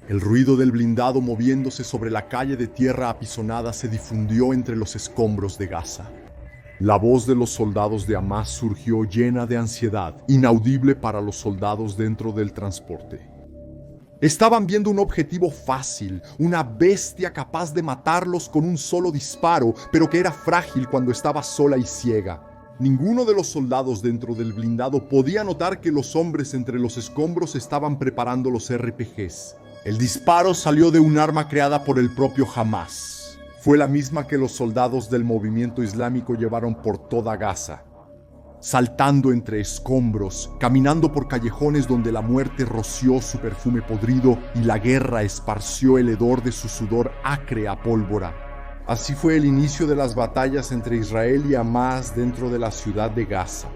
El ruido del blindado moviéndose sobre la calle de tierra apisonada se difundió entre los escombros de Gaza. La voz de los soldados de Hamás surgió llena de ansiedad, inaudible para los soldados dentro del transporte. Estaban viendo un objetivo fácil, una bestia capaz de matarlos con un solo disparo, pero que era frágil cuando estaba sola y ciega. Ninguno de los soldados dentro del blindado podía notar que los hombres entre los escombros estaban preparando los RPGs. El disparo salió de un arma creada por el propio Hamás. Fue la misma que los soldados del movimiento islámico llevaron por toda Gaza. Saltando entre escombros, caminando por callejones donde la muerte roció su perfume podrido y la guerra esparció el hedor de su sudor acre a pólvora. Así fue el inicio de las batallas entre Israel y Hamás dentro de la ciudad de Gaza.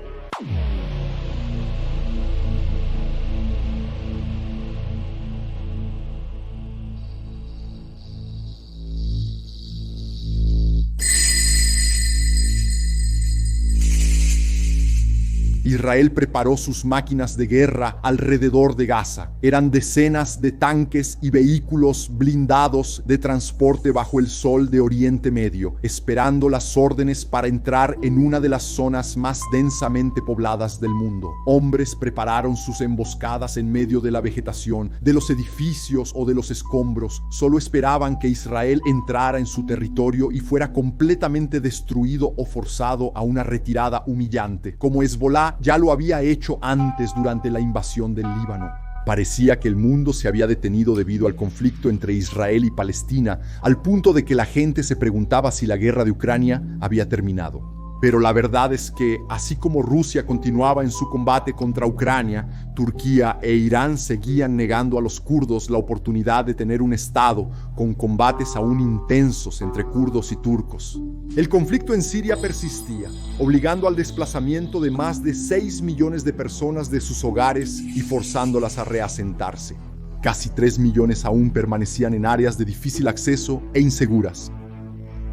Israel preparó sus máquinas de guerra alrededor de Gaza. Eran decenas de tanques y vehículos blindados de transporte bajo el sol de Oriente Medio, esperando las órdenes para entrar en una de las zonas más densamente pobladas del mundo. Hombres prepararon sus emboscadas en medio de la vegetación, de los edificios o de los escombros. Solo esperaban que Israel entrara en su territorio y fuera completamente destruido o forzado a una retirada humillante, como Hezbolá ya lo había hecho antes durante la invasión del Líbano. Parecía que el mundo se había detenido debido al conflicto entre Israel y Palestina, al punto de que la gente se preguntaba si la guerra de Ucrania había terminado. Pero la verdad es que, así como Rusia continuaba en su combate contra Ucrania, Turquía e Irán seguían negando a los kurdos la oportunidad de tener un estado, con combates aún intensos entre kurdos y turcos. El conflicto en Siria persistía, obligando al desplazamiento de más de 6 millones de personas de sus hogares y forzándolas a reasentarse. Casi 3 millones aún permanecían en áreas de difícil acceso e inseguras.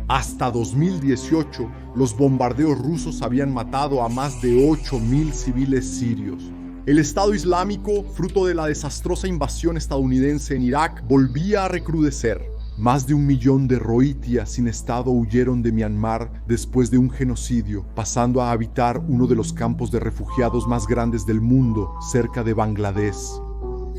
Hasta 2018, los bombardeos rusos habían matado a más de 8.000 civiles sirios. El Estado Islámico, fruto de la desastrosa invasión estadounidense en Irak, volvía a recrudecer. Más de 1 millón de rohingya sin Estado huyeron de Myanmar después de un genocidio, pasando a habitar uno de los campos de refugiados más grandes del mundo, cerca de Bangladesh.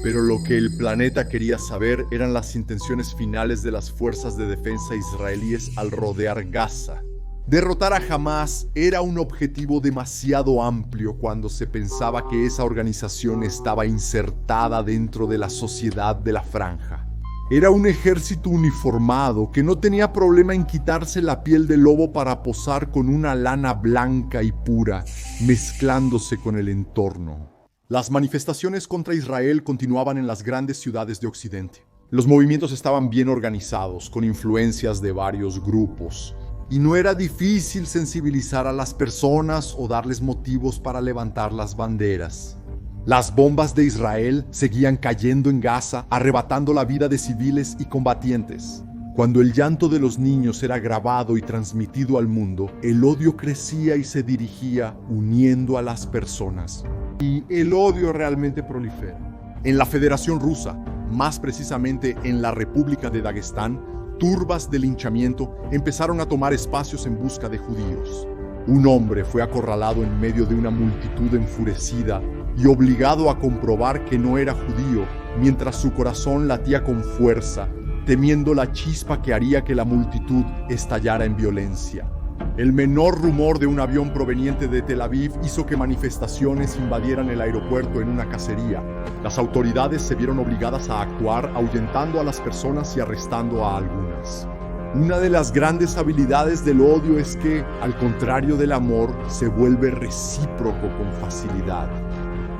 Pero lo que el planeta quería saber eran las intenciones finales de las fuerzas de defensa israelíes al rodear Gaza. Derrotar a Hamás era un objetivo demasiado amplio cuando se pensaba que esa organización estaba insertada dentro de la sociedad de la franja. Era un ejército uniformado que no tenía problema en quitarse la piel de lobo para posar con una lana blanca y pura, mezclándose con el entorno. Las manifestaciones contra Israel continuaban en las grandes ciudades de Occidente. Los movimientos estaban bien organizados, con influencias de varios grupos, y no era difícil sensibilizar a las personas o darles motivos para levantar las banderas. Las bombas de Israel seguían cayendo en Gaza, arrebatando la vida de civiles y combatientes. Cuando el llanto de los niños era grabado y transmitido al mundo, el odio crecía y se dirigía uniendo a las personas. Y el odio realmente prolifera. En la Federación Rusa, más precisamente en la República de Daguestán, turbas de linchamiento empezaron a tomar espacios en busca de judíos. Un hombre fue acorralado en medio de una multitud enfurecida y obligado a comprobar que no era judío, mientras su corazón latía con fuerza, temiendo la chispa que haría que la multitud estallara en violencia. El menor rumor de un avión proveniente de Tel Aviv hizo que manifestaciones invadieran el aeropuerto en una cacería. Las autoridades se vieron obligadas a actuar, ahuyentando a las personas y arrestando a algunas. Una de las grandes habilidades del odio es que, al contrario del amor, se vuelve recíproco con facilidad.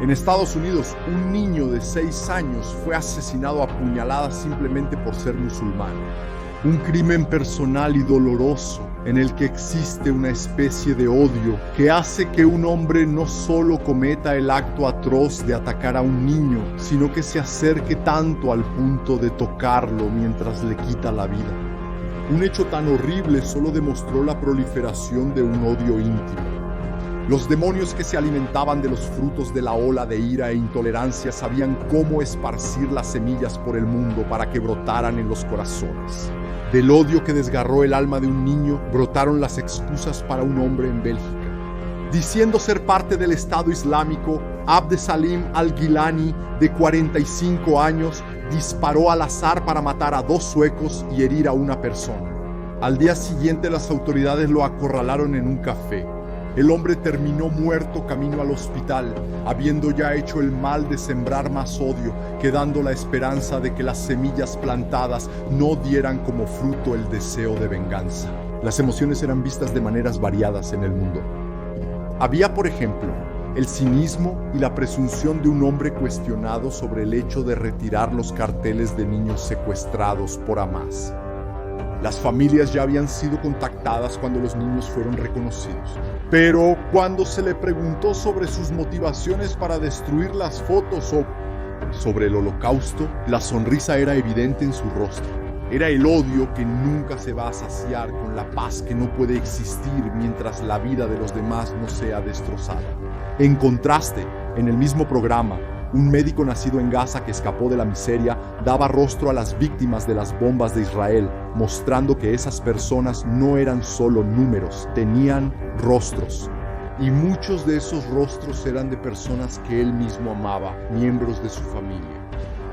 En Estados Unidos, un niño de 6 años fue asesinado a puñaladas simplemente por ser musulmán. Un crimen personal y doloroso en el que existe una especie de odio que hace que un hombre no solo cometa el acto atroz de atacar a un niño, sino que se acerque tanto al punto de tocarlo mientras le quita la vida. Un hecho tan horrible solo demostró la proliferación de un odio íntimo. Los demonios que se alimentaban de los frutos de la ola de ira e intolerancia sabían cómo esparcir las semillas por el mundo para que brotaran en los corazones. Del odio que desgarró el alma de un niño, brotaron las excusas para un hombre en Bélgica. Diciendo ser parte del Estado Islámico, Abd Salim al-Gilani, de 45 años, disparó al azar para matar a 2 suecos y herir a una persona. Al día siguiente, las autoridades lo acorralaron en un café. El hombre terminó muerto camino al hospital, habiendo ya hecho el mal de sembrar más odio, quedando la esperanza de que las semillas plantadas no dieran como fruto el deseo de venganza. Las emociones eran vistas de maneras variadas en el mundo. Había, por ejemplo, el cinismo y la presunción de un hombre cuestionado sobre el hecho de retirar los carteles de niños secuestrados por Hamas. Las familias ya habían sido contactadas cuando los niños fueron reconocidos. Pero cuando se le preguntó sobre sus motivaciones para destruir las fotos o sobre el holocausto, la sonrisa era evidente en su rostro. Era el odio que nunca se va a saciar con la paz que no puede existir mientras la vida de los demás no sea destrozada. En contraste, en el mismo programa, un médico nacido en Gaza que escapó de la miseria daba rostro a las víctimas de las bombas de Israel, mostrando que esas personas no eran solo números, tenían rostros. Y muchos de esos rostros eran de personas que él mismo amaba, miembros de su familia.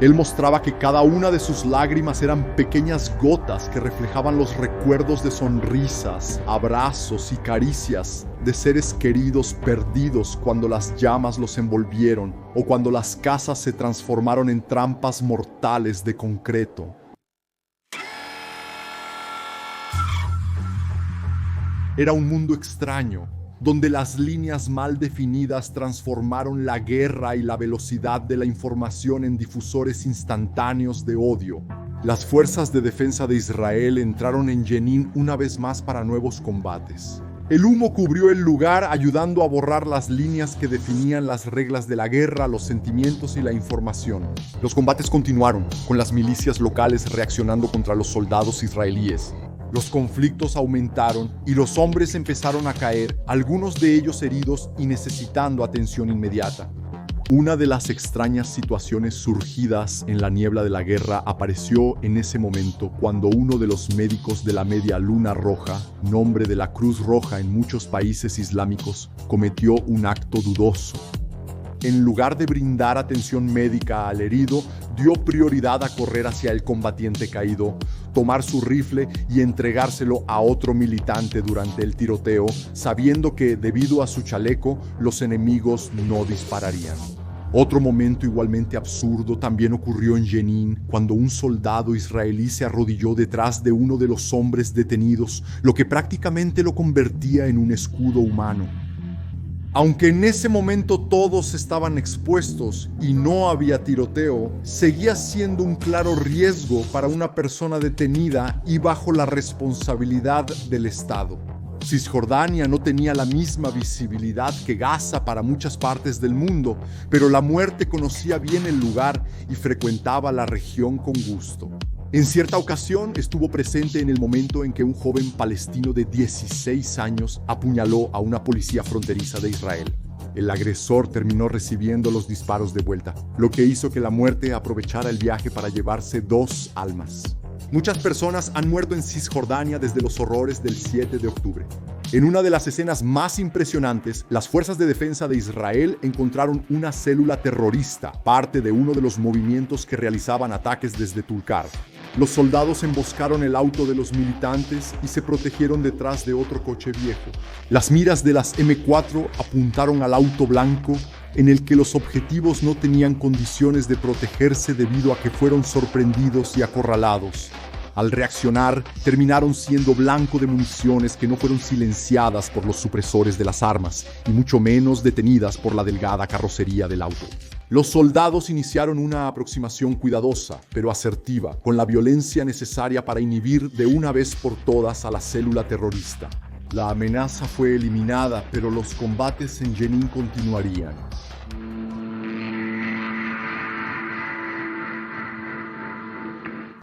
Él mostraba que cada una de sus lágrimas eran pequeñas gotas que reflejaban los recuerdos de sonrisas, abrazos y caricias de seres queridos perdidos cuando las llamas los envolvieron o cuando las casas se transformaron en trampas mortales de concreto. Era un mundo extraño, donde las líneas mal definidas transformaron la guerra y la velocidad de la información en difusores instantáneos de odio. Las fuerzas de defensa de Israel entraron en Jenin una vez más para nuevos combates. El humo cubrió el lugar, ayudando a borrar las líneas que definían las reglas de la guerra, los sentimientos y la información. Los combates continuaron, con las milicias locales reaccionando contra los soldados israelíes. Los conflictos aumentaron y los hombres empezaron a caer, algunos de ellos heridos y necesitando atención inmediata. Una de las extrañas situaciones surgidas en la niebla de la guerra apareció en ese momento cuando uno de los médicos de la Media Luna Roja, nombre de la Cruz Roja en muchos países islámicos, cometió un acto dudoso. En lugar de brindar atención médica al herido, dio prioridad a correr hacia el combatiente caído, tomar su rifle y entregárselo a otro militante durante el tiroteo, sabiendo que, debido a su chaleco, los enemigos no dispararían. Otro momento igualmente absurdo también ocurrió en Jenin, cuando un soldado israelí se arrodilló detrás de uno de los hombres detenidos, lo que prácticamente lo convertía en un escudo humano. Aunque en ese momento todos estaban expuestos y no había tiroteo, seguía siendo un claro riesgo para una persona detenida y bajo la responsabilidad del Estado. Cisjordania no tenía la misma visibilidad que Gaza para muchas partes del mundo, pero la muerte conocía bien el lugar y frecuentaba la región con gusto. En cierta ocasión estuvo presente en el momento en que un joven palestino de 16 años apuñaló a una policía fronteriza de Israel. El agresor terminó recibiendo los disparos de vuelta, lo que hizo que la muerte aprovechara el viaje para llevarse 2 almas. Muchas personas han muerto en Cisjordania desde los horrores del 7 de octubre. En una de las escenas más impresionantes, las fuerzas de defensa de Israel encontraron una célula terrorista, parte de uno de los movimientos que realizaban ataques desde Tulkar. Los soldados emboscaron el auto de los militantes y se protegieron detrás de otro coche viejo. Las miras de las M4 apuntaron al auto blanco, en el que los objetivos no tenían condiciones de protegerse debido a que fueron sorprendidos y acorralados. Al reaccionar, terminaron siendo blanco de municiones que no fueron silenciadas por los supresores de las armas, y mucho menos detenidas por la delgada carrocería del auto. Los soldados iniciaron una aproximación cuidadosa, pero asertiva, con la violencia necesaria para inhibir de una vez por todas a la célula terrorista. La amenaza fue eliminada, pero los combates en Jenin continuarían.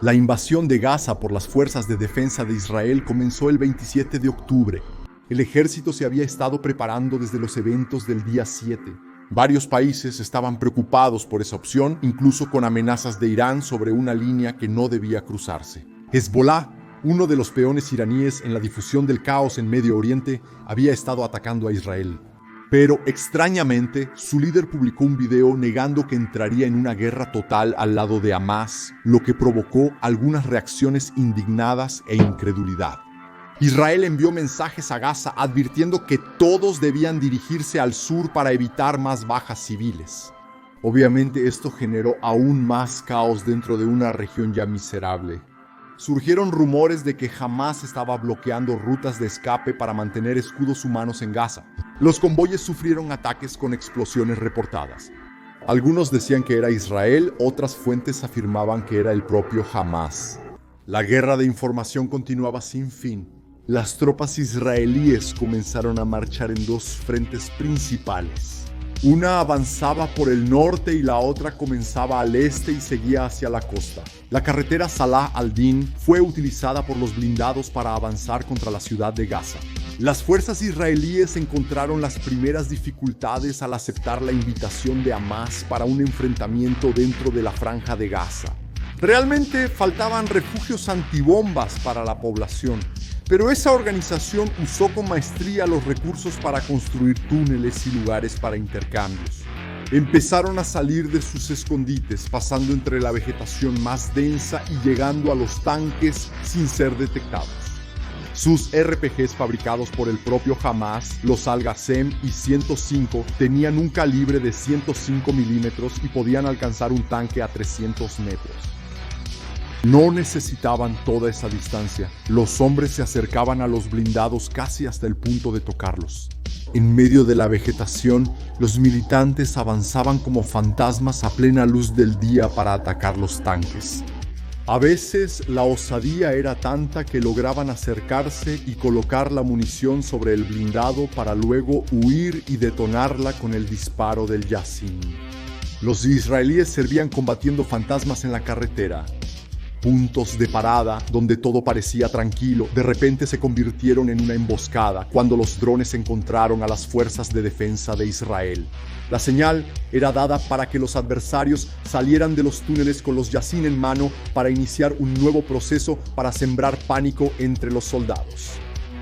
La invasión de Gaza por las fuerzas de defensa de Israel comenzó el 27 de octubre. El ejército se había estado preparando desde los eventos del día 7. Varios países estaban preocupados por esa opción, incluso con amenazas de Irán sobre una línea que no debía cruzarse. Hezbollah, uno de los peones iraníes en la difusión del caos en Medio Oriente, había estado atacando a Israel. Pero, extrañamente, su líder publicó un video negando que entraría en una guerra total al lado de Hamás, lo que provocó algunas reacciones indignadas e incredulidad. Israel envió mensajes a Gaza advirtiendo que todos debían dirigirse al sur para evitar más bajas civiles. Obviamente esto generó aún más caos dentro de una región ya miserable. Surgieron rumores de que Hamás estaba bloqueando rutas de escape para mantener escudos humanos en Gaza. Los convoyes sufrieron ataques con explosiones reportadas. Algunos decían que era Israel, otras fuentes afirmaban que era el propio Hamás. La guerra de información continuaba sin fin. Las tropas israelíes comenzaron a marchar en dos frentes principales. Una avanzaba por el norte y la otra comenzaba al este y seguía hacia la costa. La carretera Salah al-Din fue utilizada por los blindados para avanzar contra la ciudad de Gaza. Las fuerzas israelíes encontraron las primeras dificultades al aceptar la invitación de Hamás para un enfrentamiento dentro de la franja de Gaza. Realmente faltaban refugios antibombas para la población, pero esa organización usó con maestría los recursos para construir túneles y lugares para intercambios. Empezaron a salir de sus escondites, pasando entre la vegetación más densa y llegando a los tanques sin ser detectados. Sus RPGs fabricados por el propio Hamás, los Al-Ghassem y 105, tenían un calibre de 105 milímetros y podían alcanzar un tanque a 300 metros. No necesitaban toda esa distancia. Los hombres se acercaban a los blindados casi hasta el punto de tocarlos. En medio de la vegetación, los militantes avanzaban como fantasmas a plena luz del día para atacar los tanques. A veces la osadía era tanta que lograban acercarse y colocar la munición sobre el blindado para luego huir y detonarla con el disparo del Yasin. Los israelíes servían combatiendo fantasmas en la carretera. Puntos de parada donde todo parecía tranquilo, de repente se convirtieron en una emboscada cuando los drones encontraron a las fuerzas de defensa de Israel. La señal era dada para que los adversarios salieran de los túneles con los Yasin en mano para iniciar un nuevo proceso para sembrar pánico entre los soldados.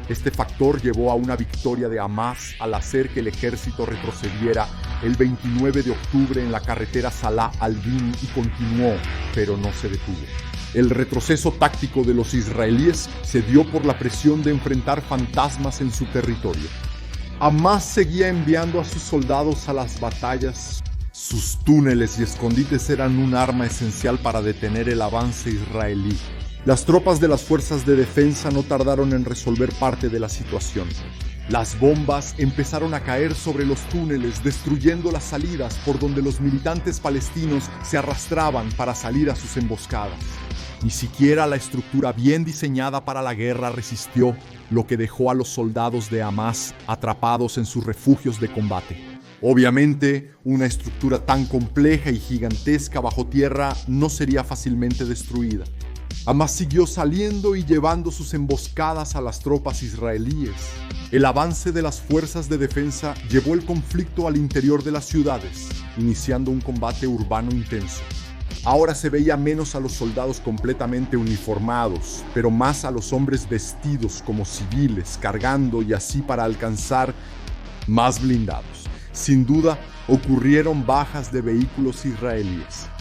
Este factor llevó a una victoria de Hamás al hacer que el ejército retrocediera el 29 de octubre en la carretera Salah al-Din y continuó, pero no se detuvo. El retroceso táctico de los israelíes se dio por la presión de enfrentar fantasmas en su territorio. Hamás seguía enviando a sus soldados a las batallas. Sus túneles y escondites eran un arma esencial para detener el avance israelí. Las tropas de las fuerzas de defensa no tardaron en resolver parte de la situación. Las bombas empezaron a caer sobre los túneles, destruyendo las salidas por donde los militantes palestinos se arrastraban para salir a sus emboscadas. Ni siquiera la estructura bien diseñada para la guerra resistió, lo que dejó a los soldados de Hamás atrapados en sus refugios de combate. Obviamente, una estructura tan compleja y gigantesca bajo tierra no sería fácilmente destruida. Hamás siguió saliendo y llevando sus emboscadas a las tropas israelíes. El avance de las fuerzas de defensa llevó el conflicto al interior de las ciudades, iniciando un combate urbano intenso. Ahora se veía menos a los soldados completamente uniformados, pero más a los hombres vestidos como civiles, cargando y así para alcanzar más blindados. Sin duda, ocurrieron bajas de vehículos israelíes.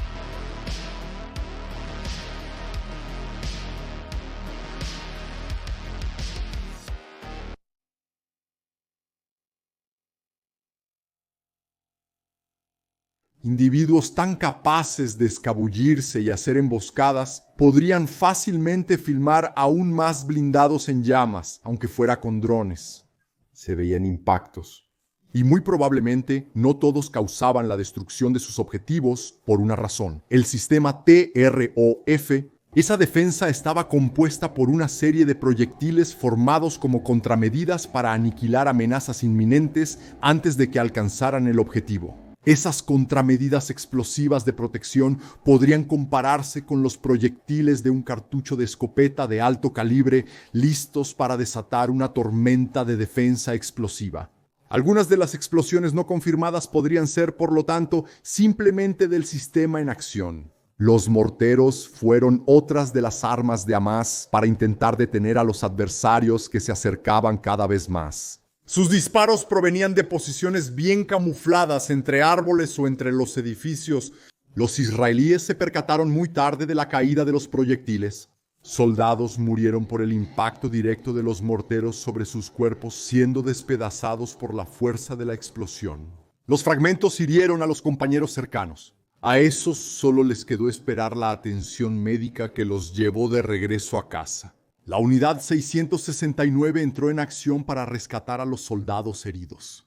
Individuos tan capaces de escabullirse y hacer emboscadas podrían fácilmente filmar aún más blindados en llamas, aunque fuera con drones. Se veían impactos. Y muy probablemente no todos causaban la destrucción de sus objetivos por una razón. El sistema TROF, esa defensa estaba compuesta por una serie de proyectiles formados como contramedidas para aniquilar amenazas inminentes antes de que alcanzaran el objetivo. Esas contramedidas explosivas de protección podrían compararse con los proyectiles de un cartucho de escopeta de alto calibre listos para desatar una tormenta de defensa explosiva. Algunas de las explosiones no confirmadas podrían ser, por lo tanto, simplemente del sistema en acción. Los morteros fueron otras de las armas de Hamás para intentar detener a los adversarios que se acercaban cada vez más. Sus disparos provenían de posiciones bien camufladas entre árboles o entre los edificios. Los israelíes se percataron muy tarde de la caída de los proyectiles. Soldados murieron por el impacto directo de los morteros sobre sus cuerpos, siendo despedazados por la fuerza de la explosión. Los fragmentos hirieron a los compañeros cercanos. A esos solo les quedó esperar la atención médica que los llevó de regreso a casa. La unidad 669 entró en acción para rescatar a los soldados heridos.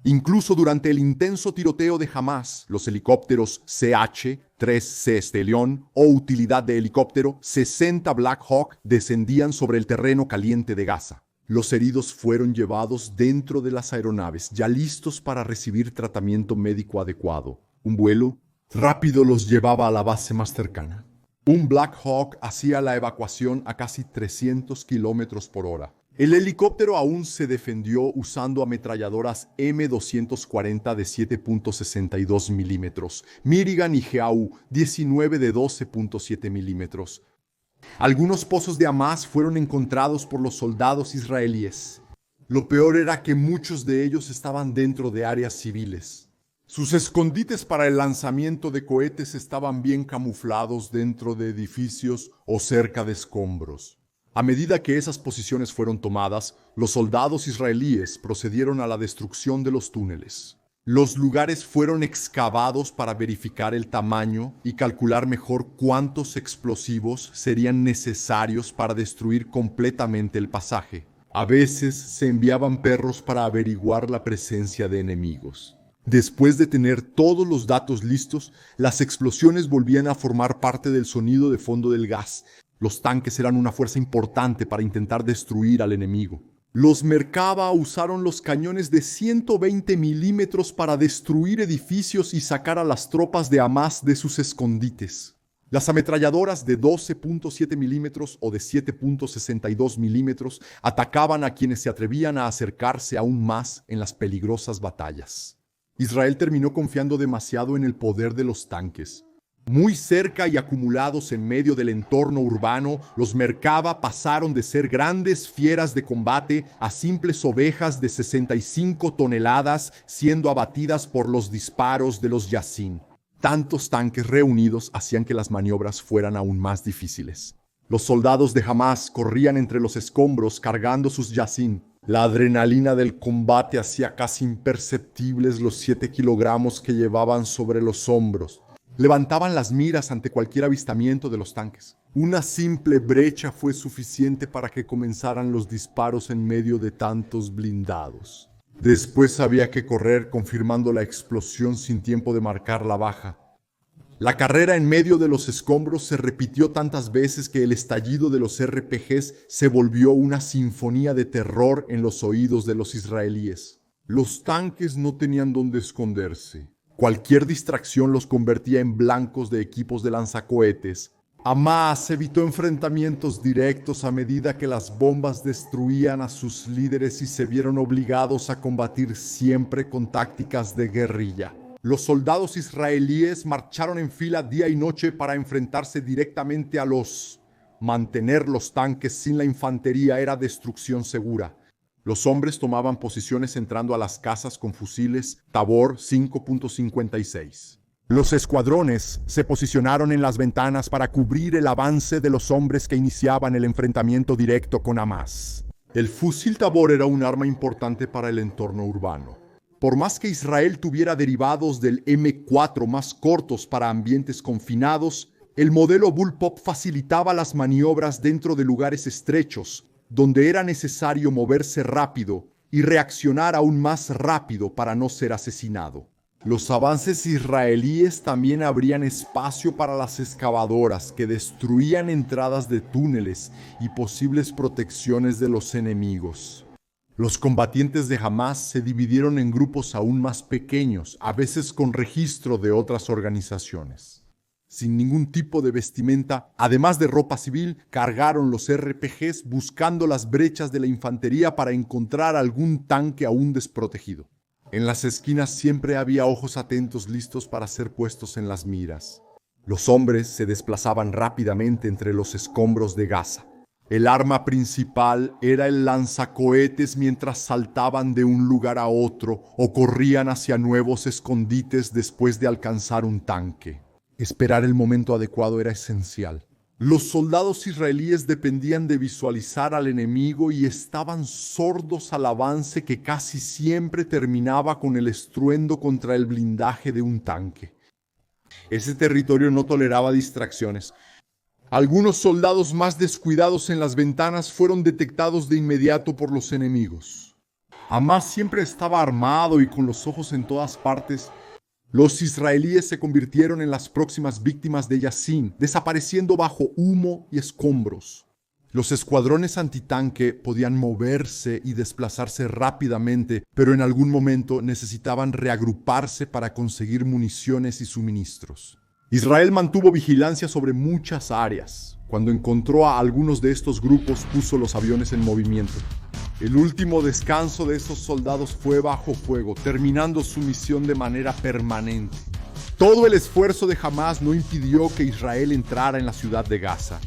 Incluso durante el intenso tiroteo de Hamás, los helicópteros CH-3C Stallion o utilidad de helicóptero 60 Black Hawk descendían sobre el terreno caliente de Gaza. Los heridos fueron llevados dentro de las aeronaves, ya listos para recibir tratamiento médico adecuado. Un vuelo rápido los llevaba a la base más cercana. Un Black Hawk hacía la evacuación a casi 300 kilómetros por hora. El helicóptero aún se defendió usando ametralladoras M240 de 7.62 milímetros, Mirigan y Geau 19 de 12.7 milímetros. Algunos pozos de Hamás fueron encontrados por los soldados israelíes. Lo peor era que muchos de ellos estaban dentro de áreas civiles. Sus escondites para el lanzamiento de cohetes estaban bien camuflados dentro de edificios o cerca de escombros. A medida que esas posiciones fueron tomadas, los soldados israelíes procedieron a la destrucción de los túneles. Los lugares fueron excavados para verificar el tamaño y calcular mejor cuántos explosivos serían necesarios para destruir completamente el pasaje. A veces se enviaban perros para averiguar la presencia de enemigos. Después de tener todos los datos listos, las explosiones volvían a formar parte del sonido de fondo del gas. Los tanques eran una fuerza importante para intentar destruir al enemigo. Los Merkava usaron los cañones de 120 milímetros para destruir edificios y sacar a las tropas de Hamás de sus escondites. Las ametralladoras de 12.7 milímetros o de 7.62 milímetros atacaban a quienes se atrevían a acercarse aún más en las peligrosas batallas. Israel terminó confiando demasiado en el poder de los tanques. Muy cerca y acumulados en medio del entorno urbano, los Merkava pasaron de ser grandes fieras de combate a simples ovejas de 65 toneladas siendo abatidas por los disparos de los Yassin. Tantos tanques reunidos hacían que las maniobras fueran aún más difíciles. Los soldados de Hamás corrían entre los escombros cargando sus Yassin. La adrenalina del combate hacía casi imperceptibles los 7 kilogramos que llevaban sobre los hombros. Levantaban las miras ante cualquier avistamiento de los tanques. Una simple brecha fue suficiente para que comenzaran los disparos en medio de tantos blindados. Después había que correr confirmando la explosión sin tiempo de marcar la baja. La carrera en medio de los escombros se repitió tantas veces que el estallido de los RPGs se volvió una sinfonía de terror en los oídos de los israelíes. Los tanques no tenían dónde esconderse. Cualquier distracción los convertía en blancos de equipos de lanzacohetes. Hamás evitó enfrentamientos directos a medida que las bombas destruían a sus líderes y se vieron obligados a combatir siempre con tácticas de guerrilla. Los soldados israelíes marcharon en fila día y noche para enfrentarse directamente a los. Mantener los tanques sin la infantería era destrucción segura. Los hombres tomaban posiciones entrando a las casas con fusiles Tabor 5.56. Los escuadrones se posicionaron en las ventanas para cubrir el avance de los hombres que iniciaban el enfrentamiento directo con Hamás. El fusil Tabor era un arma importante para el entorno urbano. Por más que Israel tuviera derivados del M4 más cortos para ambientes confinados, el modelo Bullpup facilitaba las maniobras dentro de lugares estrechos, donde era necesario moverse rápido y reaccionar aún más rápido para no ser asesinado. Los avances israelíes también abrían espacio para las excavadoras que destruían entradas de túneles y posibles protecciones de los enemigos. Los combatientes de Hamás se dividieron en grupos aún más pequeños, a veces con registro de otras organizaciones. Sin ningún tipo de vestimenta, además de ropa civil, cargaron los RPGs buscando las brechas de la infantería para encontrar algún tanque aún desprotegido. En las esquinas siempre había ojos atentos listos para ser puestos en las miras. Los hombres se desplazaban rápidamente entre los escombros de Gaza. El arma principal era el lanzacohetes mientras saltaban de un lugar a otro o corrían hacia nuevos escondites después de alcanzar un tanque. Esperar el momento adecuado era esencial. Los soldados israelíes dependían de visualizar al enemigo y estaban sordos al avance que casi siempre terminaba con el estruendo contra el blindaje de un tanque. Ese territorio no toleraba distracciones. Algunos soldados más descuidados en las ventanas fueron detectados de inmediato por los enemigos. Hamás siempre estaba armado y con los ojos en todas partes. Los israelíes se convirtieron en las próximas víctimas de Yassin, desapareciendo bajo humo y escombros. Los escuadrones antitanque podían moverse y desplazarse rápidamente, pero en algún momento necesitaban reagruparse para conseguir municiones y suministros. Israel mantuvo vigilancia sobre muchas áreas. Cuando encontró a algunos de estos grupos, puso los aviones en movimiento. El último descanso de esos soldados fue bajo fuego, terminando su misión de manera permanente. Todo el esfuerzo de Hamás no impidió que Israel entrara en la ciudad de Gaza.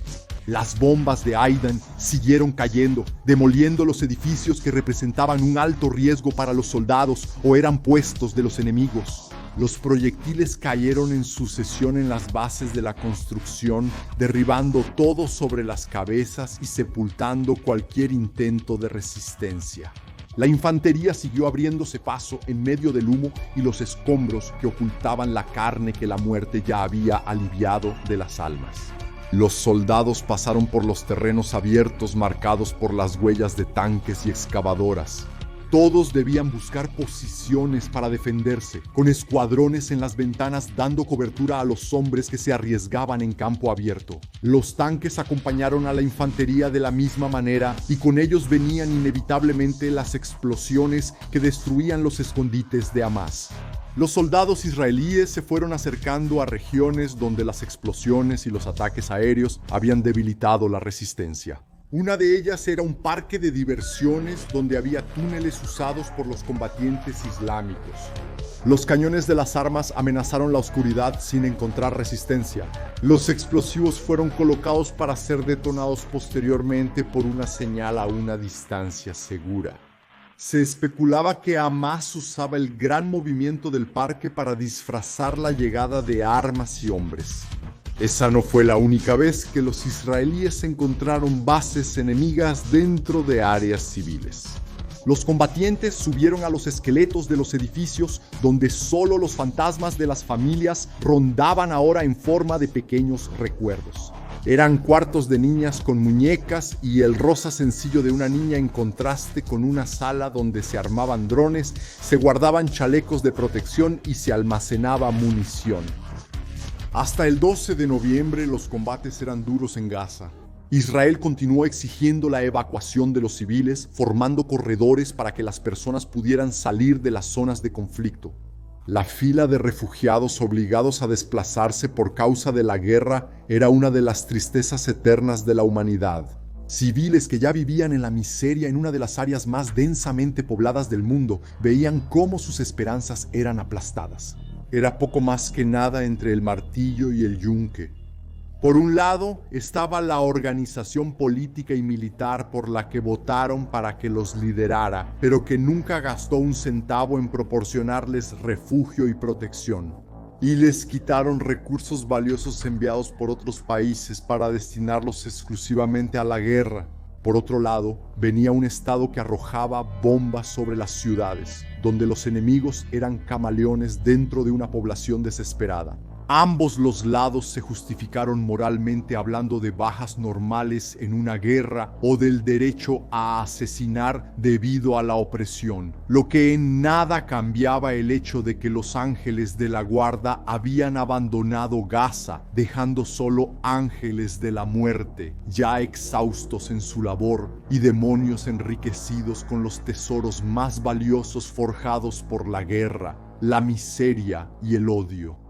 Las bombas de Aidan siguieron cayendo, demoliendo los edificios que representaban un alto riesgo para los soldados o eran puestos de los enemigos. Los proyectiles cayeron en sucesión en las bases de la construcción, derribando todo sobre las cabezas y sepultando cualquier intento de resistencia. La infantería siguió abriéndose paso en medio del humo y los escombros que ocultaban la carne que la muerte ya había aliviado de las almas. Los soldados pasaron por los terrenos abiertos marcados por las huellas de tanques y excavadoras. Todos debían buscar posiciones para defenderse, con escuadrones en las ventanas dando cobertura a los hombres que se arriesgaban en campo abierto. Los tanques acompañaron a la infantería de la misma manera y con ellos venían inevitablemente las explosiones que destruían los escondites de Hamás. Los soldados israelíes se fueron acercando a regiones donde las explosiones y los ataques aéreos habían debilitado la resistencia. Una de ellas era un parque de diversiones donde había túneles usados por los combatientes islámicos. Los cañones de las armas amenazaron la oscuridad sin encontrar resistencia. Los explosivos fueron colocados para ser detonados posteriormente por una señal a una distancia segura. Se especulaba que Hamás usaba el gran movimiento del parque para disfrazar la llegada de armas y hombres. Esa no fue la única vez que los israelíes encontraron bases enemigas dentro de áreas civiles. Los combatientes subieron a los esqueletos de los edificios donde solo los fantasmas de las familias rondaban ahora en forma de pequeños recuerdos. Eran cuartos de niñas con muñecas y el rosa sencillo de una niña en contraste con una sala donde se armaban drones, se guardaban chalecos de protección y se almacenaba munición. Hasta el 12 de noviembre los combates eran duros en Gaza. Israel continuó exigiendo la evacuación de los civiles, formando corredores para que las personas pudieran salir de las zonas de conflicto. La fila de refugiados obligados a desplazarse por causa de la guerra era una de las tristezas eternas de la humanidad. Civiles que ya vivían en la miseria en una de las áreas más densamente pobladas del mundo veían cómo sus esperanzas eran aplastadas. Era poco más que nada entre el martillo y el yunque. Por un lado estaba la organización política y militar por la que votaron para que los liderara, pero que nunca gastó un centavo en proporcionarles refugio y protección. Y les quitaron recursos valiosos enviados por otros países para destinarlos exclusivamente a la guerra. Por otro lado, venía un estado que arrojaba bombas sobre las ciudades, donde los enemigos eran camaleones dentro de una población desesperada. Ambos los lados se justificaron moralmente hablando de bajas normales en una guerra o del derecho a asesinar debido a la opresión, lo que en nada cambiaba el hecho de que los ángeles de la guarda habían abandonado Gaza, dejando solo ángeles de la muerte, ya exhaustos en su labor, y demonios enriquecidos con los tesoros más valiosos forjados por la guerra, la miseria y el odio.